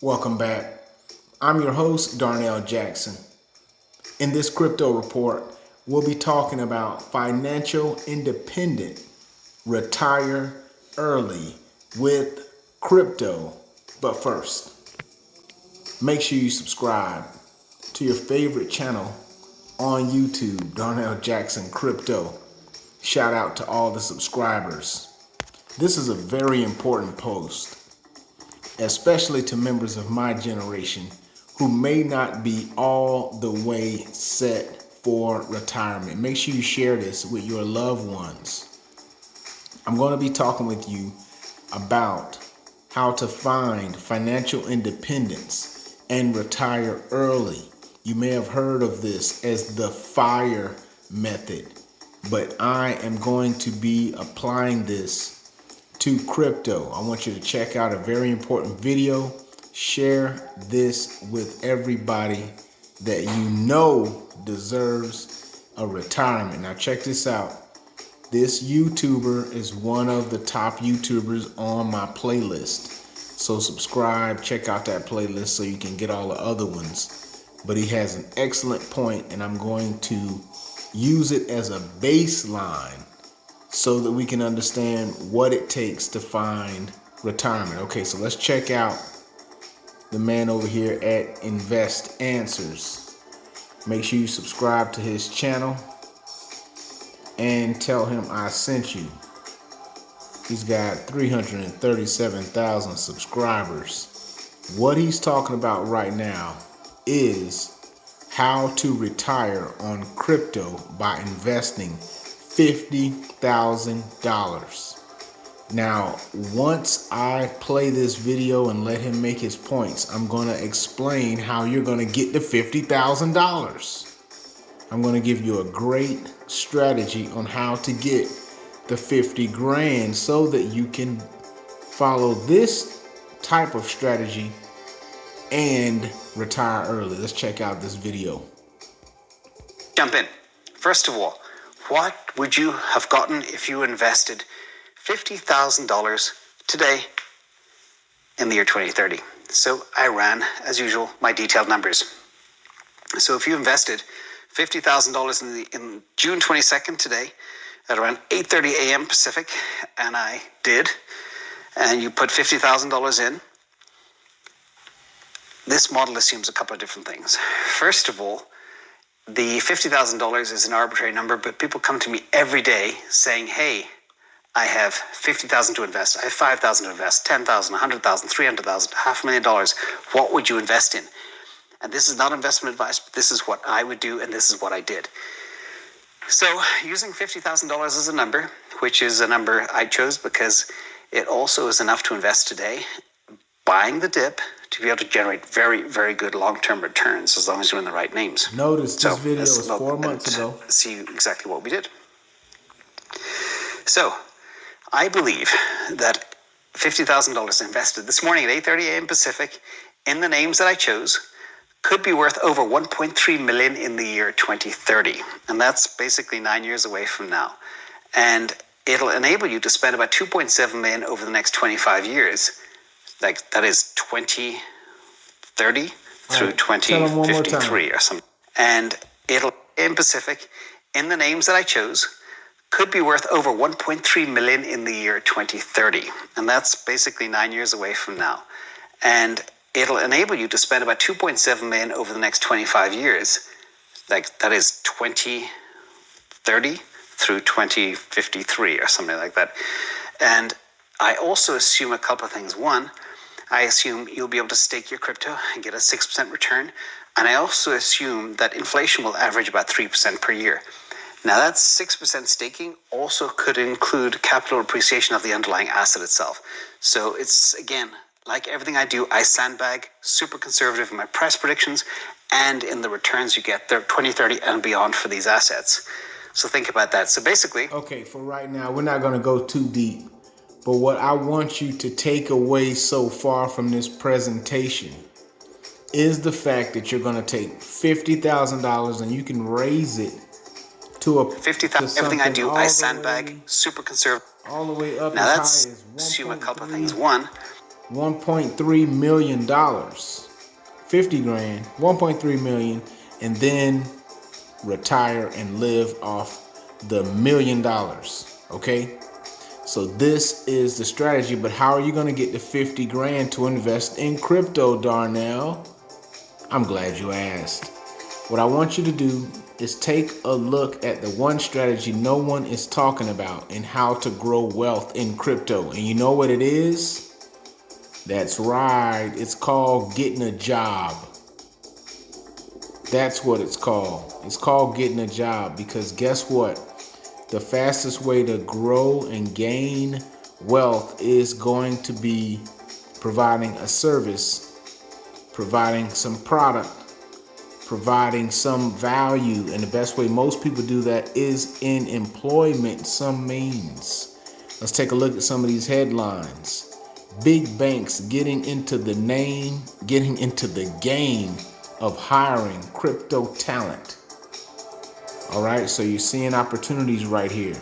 Welcome back. I'm your host, Darnell Jackson. In this crypto report, we'll be talking about financial independent, retire early with crypto. But first, make sure you subscribe to your favorite channel on YouTube, Darnell Jackson Crypto. Shout out to all the subscribers. This is a very important post, especially to members of my generation who may not be all the way set for retirement. Make sure you share this with your loved ones. I'm going to be talking with you about how to find financial independence and retire early. You may have heard of this as the FIRE method, but I am going to be applying this to crypto. I want you to check out a very important video. Share this with everybody that you know deserves a retirement. Now check this out. This YouTuber is one of the top YouTubers on my playlist. So subscribe, check out that playlist so you can get all the other ones. But he has an excellent point, and I'm going to use it as a baseline so that we can understand what it takes to find retirement. Okay, so let's check out the man over here at Invest Answers. Make sure you subscribe to his channel and tell him I sent you. He's got 337,000 subscribers. What he's talking about right now is how to retire on crypto by investing $50,000. Now, once I play this video and let him make his points, I'm going to explain how you're going to get the $50,000. I'm going to give you a great strategy on how to get the 50 grand so that you can follow this type of strategy and retire early. Let's check out this video. Jump in. First of all, what would you have gotten if you invested $50,000 today in the year 2030? So I ran, as usual, my detailed numbers. So if you invested $50,000 in June 22nd today at around 8:30 a.m. Pacific, and I did, and you put $50,000 in, this model assumes a couple of different things. First of all, the $50,000 is an arbitrary number, but people come to me every day saying, hey, I have $50,000 to invest, I have $5,000 to invest, $10,000, $100,000, $300,000, $500,000. What would you invest in? And this is not investment advice, but this is what I would do, and this is what I did. So using $50,000 as a number, which is a number I chose because it also is enough to invest today, buying the dip to be able to generate very, very good long-term returns as long as you're in the right names. Notice this video was 4 months ago. See exactly what we did. So I believe that $50,000 invested this morning at 8:30 a.m. Pacific in the names that I chose could be worth over $1.3 million in the year 2030. And that's basically 9 years away from now. And it'll enable you to spend about $2.7 million over the next 25 years. Like that is 2030 through 2053 or something. And it'll in Pacific in the names that I chose could be worth over $1.3 million in the year 2030. And that's basically 9 years away from now. And it'll enable you to spend about $2.7 million over the next 25 years. Like that is 2030 through 2053 or something like that. And I also assume a couple of things. One, I assume you'll be able to stake your crypto and get a 6% return. And I also assume that inflation will average about 3% per year. Now that 6% staking also could include capital appreciation of the underlying asset itself. So it's, again, like everything I do, I sandbag, super conservative in my price predictions and in the returns you get there 2030 and beyond for these assets. So think about that. So basically... Okay, for right now, we're not going to go too deep. But what I want you to take away so far from this presentation is the fact that you're going to take $50,000 and you can raise it to a 50,000. Everything I do, I sandbag, super conservative. All the way up. Now that's assume a couple of things. One, $1.3 million, 50 grand, 1.3 million, and then retire and live off the $1 million. Okay. So this is the strategy, but how are you going to get the 50 grand to invest in crypto, Darnell? I'm glad you asked. What I want you to do is take a look at the one strategy no one is talking about and how to grow wealth in crypto. And you know what it is? That's right. It's called getting a job. That's what it's called. It's called getting a job, because guess what? The fastest way to grow and gain wealth is going to be providing a service, providing some product, providing some value. And the best way most people do that is in employment, some means. Let's take a look at some of these headlines. Big banks getting into the game of hiring crypto talent. All right, so you're seeing opportunities right here.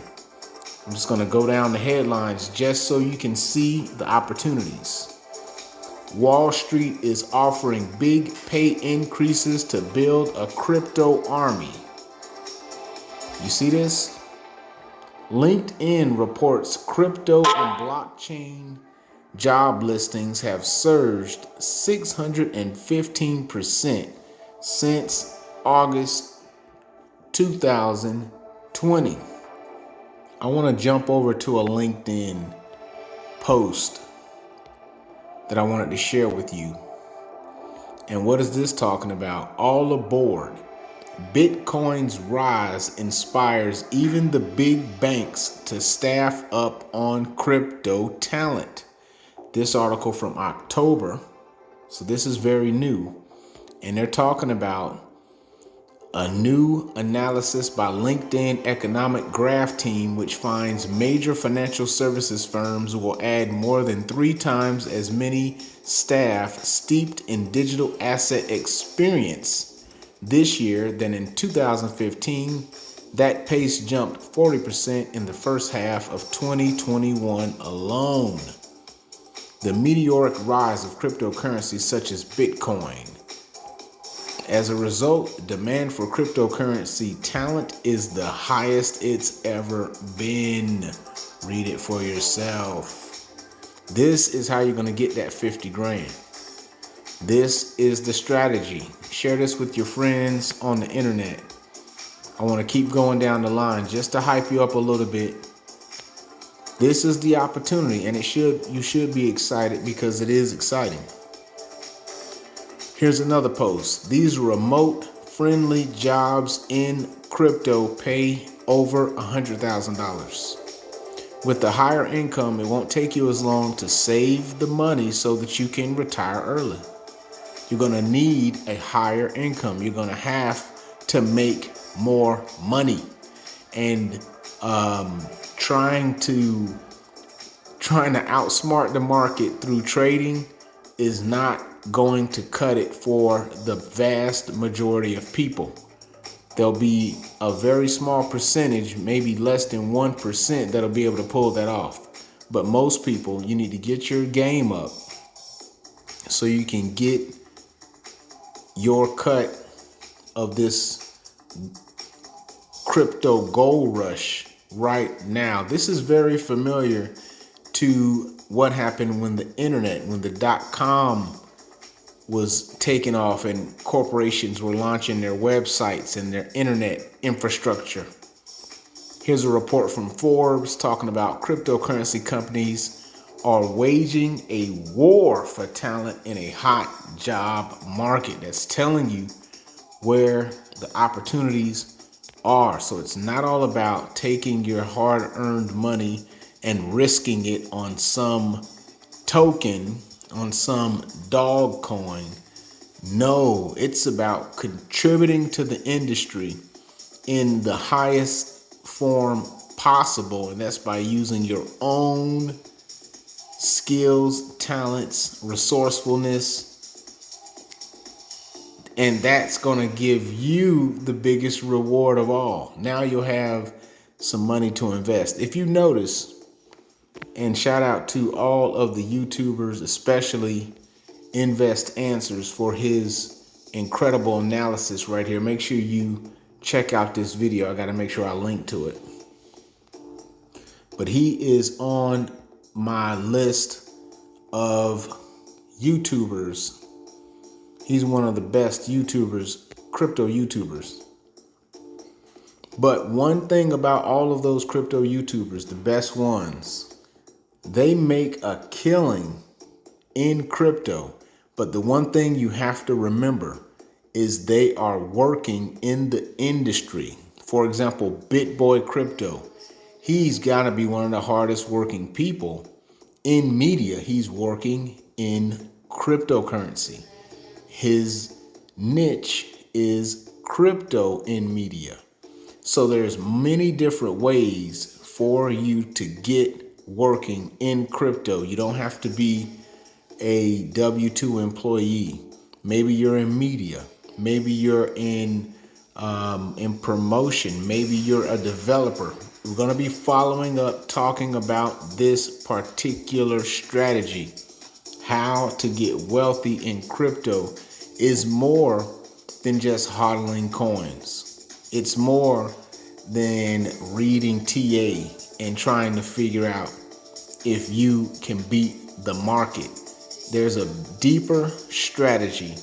I'm just going to go down the headlines just so you can see the opportunities. Wall Street is offering big pay increases to build a crypto army. You see this? LinkedIn reports crypto and blockchain job listings have surged 615% since August 2020. I want to jump over to a LinkedIn post that I wanted to share with you. And what is this talking about? All aboard. Bitcoin's rise inspires even the big banks to staff up on crypto talent. This article from October, so this is very new. And they're talking about a new analysis by LinkedIn Economic Graph Team, which finds major financial services firms will add more than 3 times as many staff steeped in digital asset experience this year than in 2015. That pace jumped 40% in the first half of 2021 alone. The meteoric rise of cryptocurrencies such as Bitcoin. As a result, demand for cryptocurrency talent is the highest it's ever been. Read it for yourself. This is how you're going to get that 50 grand. This is the strategy. Share this with your friends on the internet. I want to keep going down the line just to hype you up a little bit. This is the opportunity, and you should be excited, because it is exciting. Here's another post. These remote-friendly jobs in crypto pay over $100,000. With the higher income, it won't take you as long to save the money so that you can retire early. You're going to need a higher income. You're going to have to make more money. And trying to outsmart the market through trading is not going to cut it for the vast majority of people. There'll be a very small percentage, maybe less than 1%, that'll be able to pull that off. But most people, you need to get your game up so you can get your cut of this crypto gold rush right now. This is very familiar to what happened when the internet, when the .com was taking off and corporations were launching their websites and their internet infrastructure. Here's a report from Forbes talking about cryptocurrency companies are waging a war for talent in a hot job market. That's telling you where the opportunities are. So it's not all about taking your hard-earned money and risking it on some token, on some dog coin. No, it's about contributing to the industry in the highest form possible, and that's by using your own skills, talents, resourcefulness, and that's going to give you the biggest reward of all. Now you'll have some money to invest. If you notice, And shout out to all of the YouTubers, especially Invest Answers, for his incredible analysis right here. Make sure you check out this video. I got to make sure I link to it. But he is on my list of YouTubers. He's one of the best YouTubers, crypto YouTubers. But one thing about all of those crypto YouTubers, the best ones, they make a killing in crypto. But the one thing you have to remember is they are working in the industry. For example, BitBoy Crypto. He's got to be one of the hardest working people in media. He's working in cryptocurrency. His niche is crypto in media. So there's many different ways for you to get working in crypto. You don't have to be a W-2 employee. Maybe you're in media. Maybe you're in promotion. Maybe you're a developer. We're going to be following up talking about this particular strategy. How to get wealthy in crypto is more than just hodling coins. It's more than reading TA and trying to figure out if you can beat the market. There's a deeper strategy,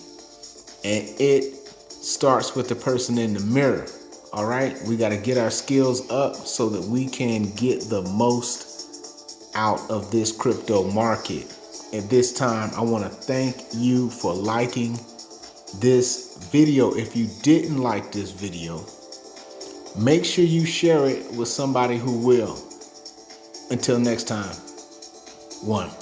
and it starts with the person in the mirror. All right, we got to get our skills up so that we can get the most out of this crypto market. At this time, I want to thank you for liking this video. If you didn't like this video, make sure you share it with somebody who will. Until next time, one.